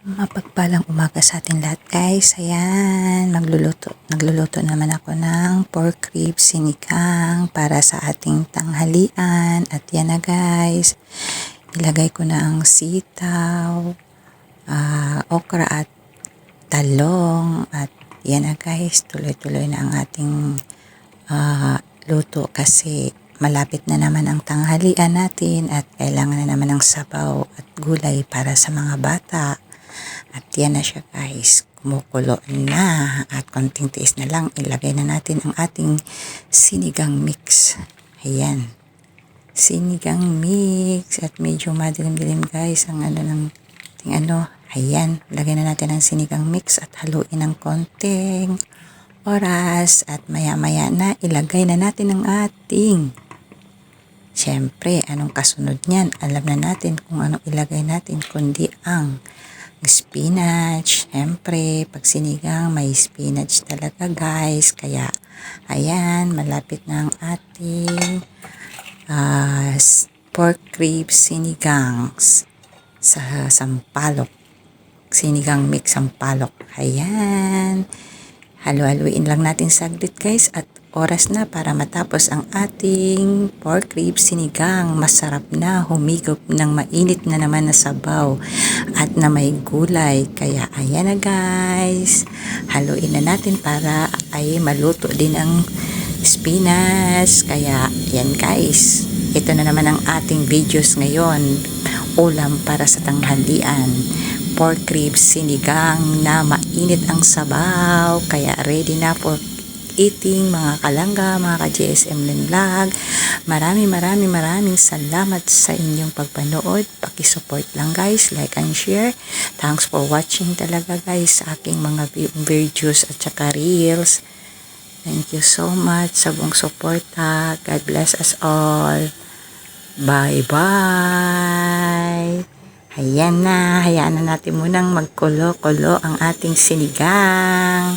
Mapagpalang umaga sa ating lahat guys. Ayan, nagluluto naman ako ng pork ribs sinigang para sa ating tanghalian. At yan na guys, ilagay ko na ang sitaw, okra at talong. At yan na guys, tuloy-tuloy na ang ating luto kasi malapit na naman ang tanghalian natin at kailangan na naman ng sabaw at gulay para sa mga bata. At yan na siya guys, kumukulo na at konting tiis na lang, ilagay na natin ang ating sinigang mix. Ayan, sinigang mix at medyo madilim-dilim guys ang ayan, lagay na natin ang sinigang mix at haluin ng konting oras at maya-maya na ilagay na natin ang ating, syempre anong kasunod niyan, alam na natin kung anong ilagay natin kundi ang spinach. Syempre pag sinigang may spinach talaga guys, kaya ayan, malapit na ang ating pork ribs sinigang sa sampalok, sinigang mix sampalok. Ayan, halu-haluin lang natin saglit guys at oras na para matapos ang ating pork ribs sinigang. Masarap na, humigop ng mainit na naman na sabaw at na may gulay. Kaya ayan na guys, haluin na natin para ay maluto din ang spinach. Kaya yan guys, ito na naman ang ating videos ngayon, ulam para sa tanghalian, pork ribs sinigang na mainit ang sabaw. Kaya ready na for eating mga kalangga, mga ka-GSM Vlog. Maraming salamat sa inyong pagpanood. Pakisupport lang guys, like and share. Thanks for watching talaga guys sa aking mga videos at saka reels. Thank you so much sa buong suporta. God bless us all. Bye bye. Ayan na, hayaan na natin munang magkulo-kulo ang ating sinigang.